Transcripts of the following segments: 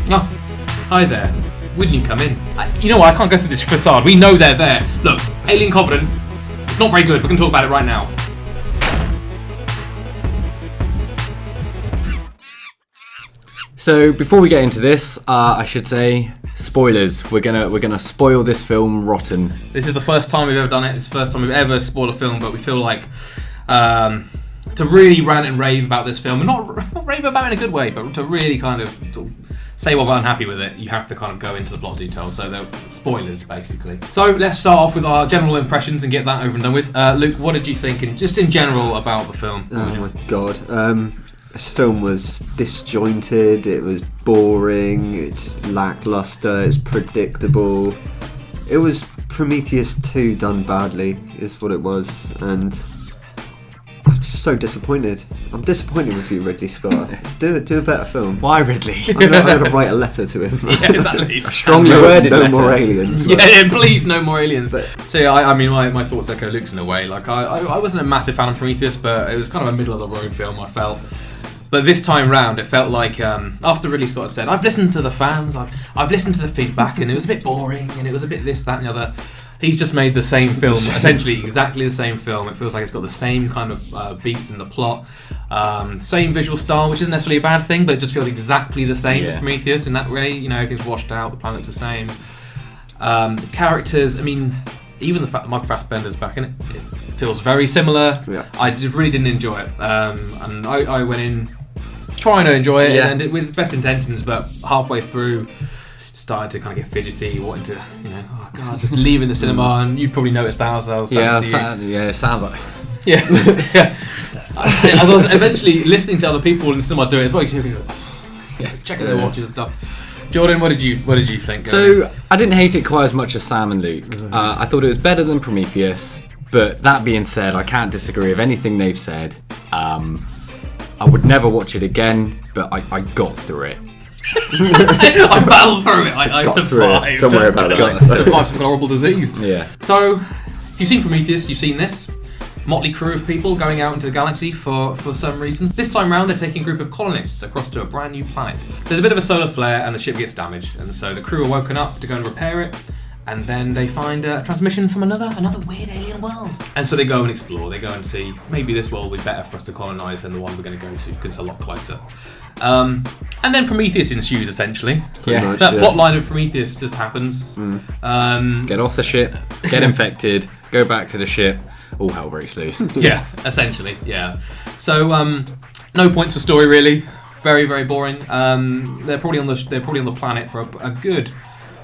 Oh, hi there. Wouldn't you come in? You know what? I can't go through this facade. We know they're there. Look, Alien Covenant. It's not very good. We can talk about it right now. So before we get into this, I should say spoilers. We're gonna spoil this film rotten. This is the first time we've ever done it. It's the first time we've ever spoiled a film, but we feel like to really rant and rave about this film, and not rave about it in a good way, but to really kind of say why we're unhappy with it, you have to kind of go into the plot details. So they're spoilers, basically. So let's start off with our general impressions and get that over and done with. Luke, what did you think, just in general, about the film? Oh my god. This film was disjointed, it was boring, it's lackluster, it's predictable. It was Prometheus 2 done badly, is what it was, and I'm just so disappointed. I'm disappointed with you, Ridley Scott. Do a better film. Why, Ridley? I'm gonna write a letter to him. Yeah, exactly. A strongly worded no letter. more aliens. Yeah, please, no more aliens. So yeah, I mean, my thoughts echo Luke's in a way. Like, I wasn't a massive fan of Prometheus, but it was kind of a middle of the road film, I felt. But this time round, it felt like after Ridley Scott had said, I've listened to the fans, I've listened to the feedback, and it was a bit boring, and it was a bit this, that, and the other. He's just made the same film, essentially exactly the same film. It feels like it's got the same kind of beats in the plot, same visual style, which isn't necessarily a bad thing, but it just feels exactly the same as Prometheus in that way. You know, everything's washed out, the planet's the same. The characters, I mean, even the fact that Michael Fassbender's back in it, it feels very similar. Yeah. I really didn't enjoy it, and I went in trying to enjoy it, and with best intentions, but halfway through started to kind of get fidgety, wanting to, you know, oh god, just leaving the cinema, and you'd probably noticed that as I was it sounds like. Yeah. As I was eventually listening to other people in the cinema do it as well, you go, checking their watches and stuff. Jordan, what did you think? So I didn't hate it quite as much as Sam and Luke. I thought it was better than Prometheus, but that being said, I can't disagree with anything they've said. I would never watch it again, but I got through it. I battled through it. I survived. Don't worry about that. Survived some horrible disease. Yeah. So, if you've seen Prometheus, you've seen this motley crew of people going out into the galaxy for some reason. This time round, they're taking a group of colonists across to a brand new planet. There's a bit of a solar flare, and the ship gets damaged, and so the crew are woken up to go and repair it. And then they find a transmission from another weird alien world. And so they go and explore. They go and see, maybe this world would be better for us to colonise than the one we're going to go to, because it's a lot closer. And then Prometheus ensues, essentially. That plot line of Prometheus just happens. Get off the ship, get infected, go back to the ship, all hell breaks loose. Yeah, essentially, yeah. So, no points of story, really. Very, very boring. They're probably on the planet for a good...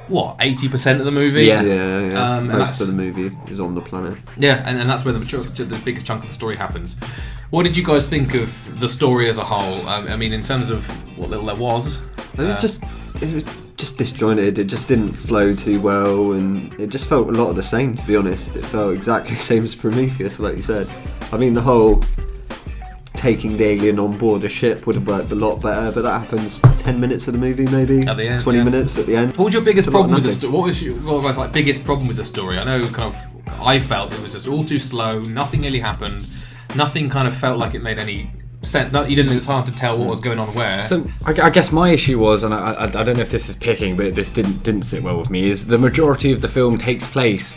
80% of the movie? Yeah. Most of the movie is on the planet. Yeah, and that's where the biggest chunk of the story happens. What did you guys think of the story as a whole? I mean, in terms of what little there was. It was just disjointed. It just didn't flow too well, and it just felt a lot of the same, to be honest. It felt exactly the same as Prometheus, like you said. I mean, the whole taking the alien on board a ship would have worked a lot better, but that happens 10 minutes of the movie, maybe at the end, 20 minutes at the end. What was your biggest problem with the story? What was your biggest problem with the story? I know I felt it was just all too slow. Nothing really happened. Nothing kind of felt like it made any sense. It was hard to tell what was going on where. So I guess my issue was, and I don't know if this is picking, but this didn't sit well with me, is the majority of the film takes place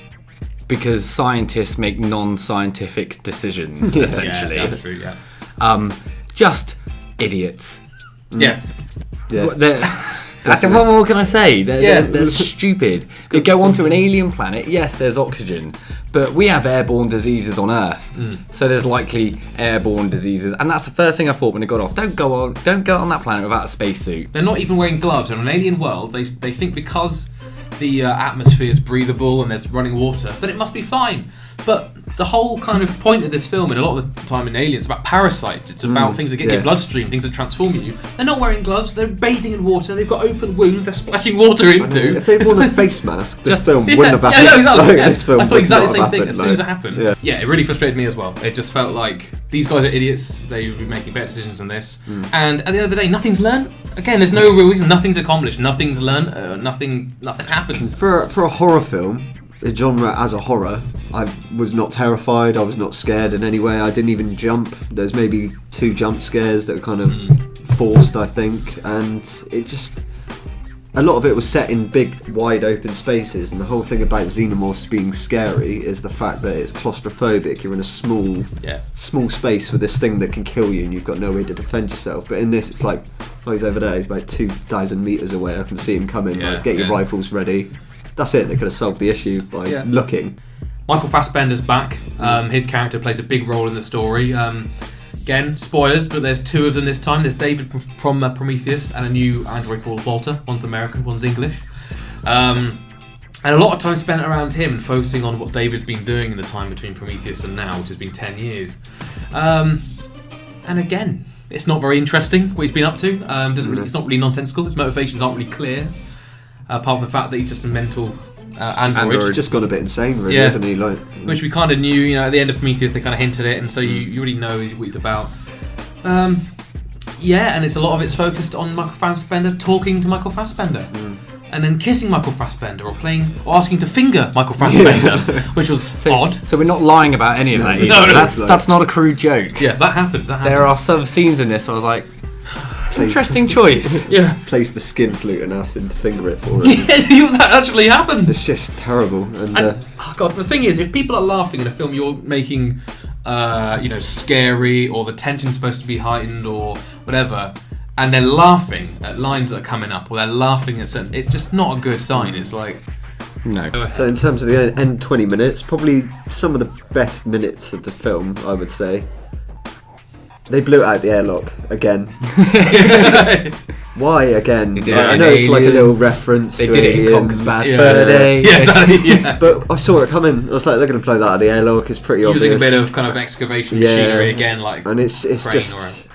because scientists make non-scientific decisions, essentially. Yeah, that's true, yeah. Just idiots. Yeah. What more can I say? They're stupid. They go onto an alien planet. Yes, there's oxygen, but we have airborne diseases on Earth, so there's likely airborne diseases, and that's the first thing I thought when it got off. Don't go on that planet without a spacesuit. They're not even wearing gloves. In an alien world, they think because the atmosphere is breathable and there's running water, that it must be fine. But the whole kind of point of this film, and a lot of the time in Aliens, it's about parasites. It's about things that get in your bloodstream, things that transform you. They're not wearing gloves. They're bathing in water. They've got open wounds. They're splashing water into. If they worn a face mask, this film wouldn't have happened. This film I thought exactly the same thing as soon as it happened. Yeah, it really frustrated me as well. It just felt like these guys are idiots. They would be making better decisions than this. And at the end of the day, nothing's learned. Again, there's no real reason. Nothing's accomplished. Nothing's learned. Nothing happens. For a horror film, the genre as a horror, I was not terrified, I was not scared in any way, I didn't even jump. There's maybe 2 jump scares that are kind of forced, I think, and it just a lot of it was set in big, wide open spaces, and the whole thing about xenomorphs being scary is the fact that it's claustrophobic. You're in a small space with this thing that can kill you, and you've got no way to defend yourself. But in this, it's like, oh, he's over there. He's about 2,000 meters away. I can see him coming. Like, get your rifles ready. That's it. They could have solved the issue by looking. Michael Fassbender's back. His character plays a big role in the story. Again, spoilers, but there's two of them this time. There's David from Prometheus and a new android called Walter. One's American, one's English. And a lot of time spent around him and focusing on what David's been doing in the time between Prometheus and now, which has been 10 years. And again, it's not very interesting what he's been up to. It's not really nonsensical. His motivations aren't really clear, apart from the fact that he's just a mental android. He's just gone a bit insane, really, hasn't he? Like, which we kind of knew, at the end of Prometheus they kind of hinted it, and so you already know what he's about. And it's a lot of it's focused on Michael Fassbender talking to Michael Fassbender, and then kissing Michael Fassbender or asking to finger Michael Fassbender, which was odd. So we're not lying about any of that. No, that's not a crude joke. Yeah, that happens. There are some scenes in this where I was like, interesting choice. Plays the skin flute and asks him to finger it for him. That actually happened. It's just terrible. And oh God, the thing is, if people are laughing in a film you're making, scary, or the tension's supposed to be heightened or whatever, and they're laughing at lines that are coming up, or they're laughing at certain, it's just not a good sign. It's like, no. So in terms of the end 20 minutes, probably some of the best minutes of the film, I would say. They blew it out the airlock again. Why again? I know it's like a little reference. They to did Aliens. it in Conker's Bad Fur Day. But I saw it coming. I was like, they're going to blow that out of the airlock. It's pretty using obvious. a bit of kind of excavation machinery again, and it's just.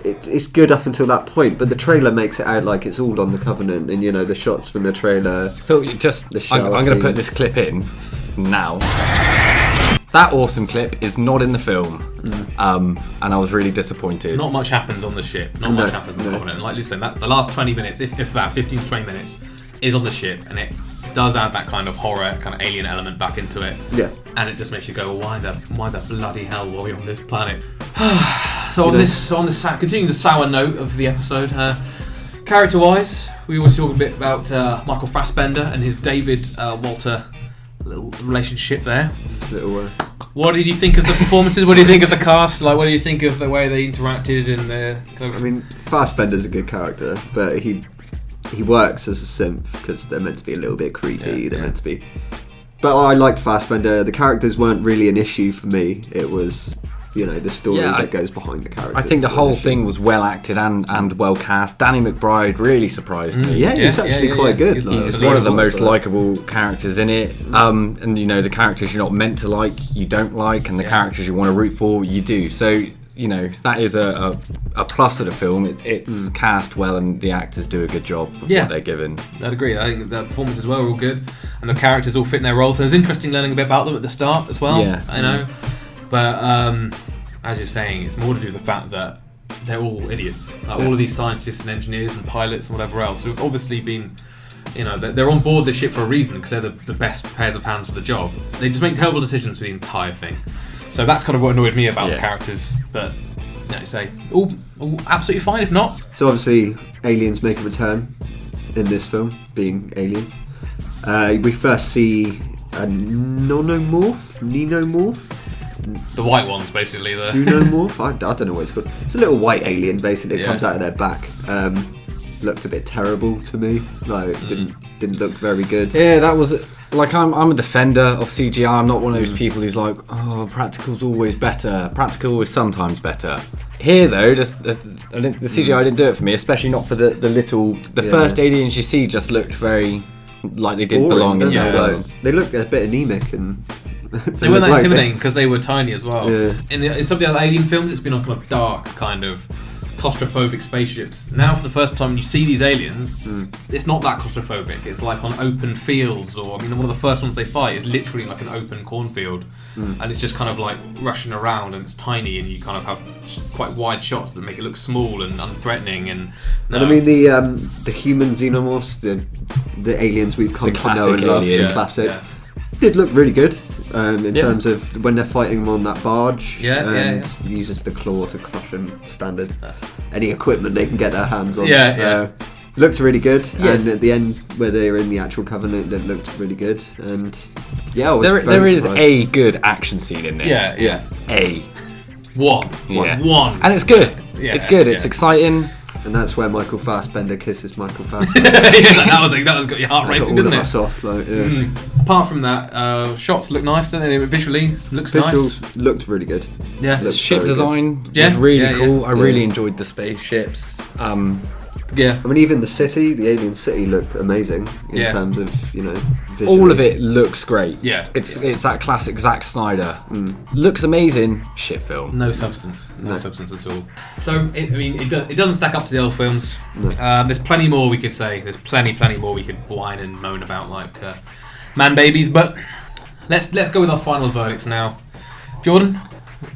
It's good up until that point, but the trailer makes it out like it's all on the Covenant, and the shots from the trailer. So I'm going to put this clip in now. That awesome clip is not in the film, and I was really disappointed. Not much happens on the ship. Not much happens on the Covenant. Like Luke said, the last 20 minutes, if that, 15 to 20 minutes, is on the ship, and it does add that kind of horror, kind of alien element back into it. Yeah. And it just makes you go, well, why the bloody hell were we on this planet? So continuing the sour note of the episode, character-wise, we always talk a bit about Michael Fassbender and his David Walter little relationship there. What did you think of the performances? What do you think of the cast? Like, what do you think of the way they interacted and the kind of... I mean, Fassbender's a good character, but he works as a synth because they're meant to be a little bit creepy. They're meant to be. But I liked Fassbender. The characters weren't really an issue for me. It was, the story that goes behind the characters. I think the whole thing was well acted and well cast. Danny McBride really surprised me. Yeah, he's actually quite good. He's one of the most likeable characters in it. And the characters you're not meant to like, you don't like, and the characters you want to root for, you do. So that is a plus of the film. It's cast well, and the actors do a good job of what they're given. I'd agree. I think the performances were all good, and the characters all fit in their roles. So it was interesting learning a bit about them at the start as well. Yeah. I know. But as you're saying, it's more to do with the fact that they're all idiots. All of these scientists and engineers and pilots and whatever else who've obviously been, they're on board this ship for a reason because they're the best pairs of hands for the job. They just make terrible decisions for the entire thing. So that's kind of what annoyed me about the characters. But say all absolutely fine if not. So obviously, aliens make a return in this film, being aliens. We first see a Neomorph. The white ones, basically. Dunomorph? I don't know what it's called. It's a little white alien, basically. It comes out of their back. Looked a bit terrible to me. Like, didn't look very good. Yeah, that was... Like, I'm a defender of CGI. I'm not one of those people who's like, oh, practical's always better. Practical is sometimes better. Here, though, the CGI didn't do it for me, especially not for the first aliens you see just looked very... like they didn't belong in the world. They looked a bit anemic and... They weren't that intimidating because they were tiny as well. Yeah. In some of the other alien films, it's been on kind of dark, kind of claustrophobic spaceships. Now, for the first time, you see these aliens. It's not that claustrophobic. It's like on open fields, or one of the first ones they fight is literally like an open cornfield, and it's just kind of like rushing around, and it's tiny, and you kind of have quite wide shots that make it look small and unthreatening. And I mean the human xenomorphs, the aliens we've come to know and love, the classic, did look really good. In terms of when they're fighting them on that barge, uses the claw to crush them. Standard, any equipment they can get their hands on. Looked really good, Yes. and at the end, where they were in the actual Covenant, it looked really good. And yeah, I was There very is surprised. a good action scene in this. Yeah. One. Yeah. One. And it's good. Yeah, It's good. It's yeah. exciting. And that's where Michael Fassbender kisses Michael Fassbender. that was got your heart That got racing, all didn't of it? us off, like, yeah. Apart from that, shots look nice, don't they? Visually, looks Visuals nice. looked really good. Yeah. Looked Ship very good. design Yeah, was really yeah, cool. yeah. I really enjoyed the spaceships. Yeah. I mean, even the city, the alien city, looked amazing in Yeah. terms of, visually. All of it looks great. Yeah. It's that classic Zack Snyder. Looks amazing. Shit film. No substance. No substance at all. So, it doesn't stack up to the old films. There's plenty more we could say. There's plenty more we could whine and moan about, like man babies. But let's go with our final verdicts now. Jordan,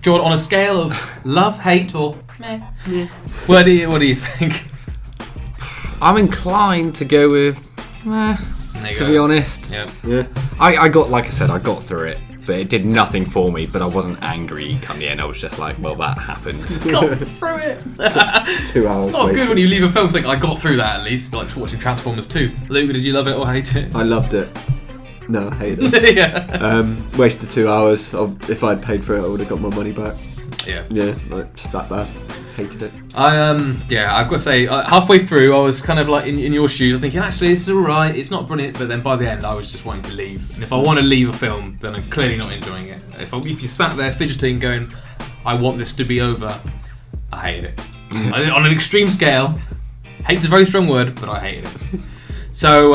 on a scale of love, hate, or meh, what do you think? I'm inclined to go with meh, There you to go. be honest. Yeah. Yeah. I got, like I said, I got through it. But it did nothing for me, but I wasn't angry come the end. I was just like, well, that happened. Got through it. 2 hours. It's not wasted. good when you leave a film think I got through that at least. Like watching Transformers 2. Luke, did you love it or hate it? I loved it. No, I hate it. yeah. Wasted 2 hours. If I'd paid for it, I would have got my money back. Yeah. Yeah, like, just that bad. Hated it. I've got to say, halfway through, I was kind of like in your shoes. I was thinking, actually, this is alright. It's not brilliant, but then by the end, I was just wanting to leave. And if I want to leave a film, then I'm clearly not enjoying it. If you sat there fidgeting, going, I want this to be over, I hated it. On an extreme scale, hate's a very strong word, but I hated it. So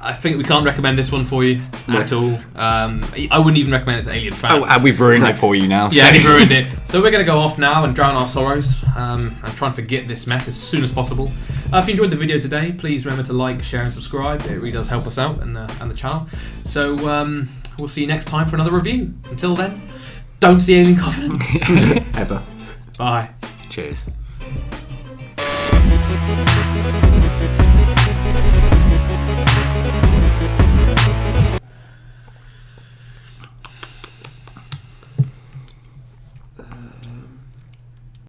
I think we can't recommend this one for you at all. I wouldn't even recommend it to alien fans. Oh, and we've ruined it for you now. Yeah, so- we've ruined it. So we're going to go off now and drown our sorrows and try and forget this mess as soon as possible. If you enjoyed the video today, please remember to like, share and subscribe. It really does help us out and the channel. So we'll see you next time for another review. Until then, don't see Alien Covenant. Ever. Bye. Cheers.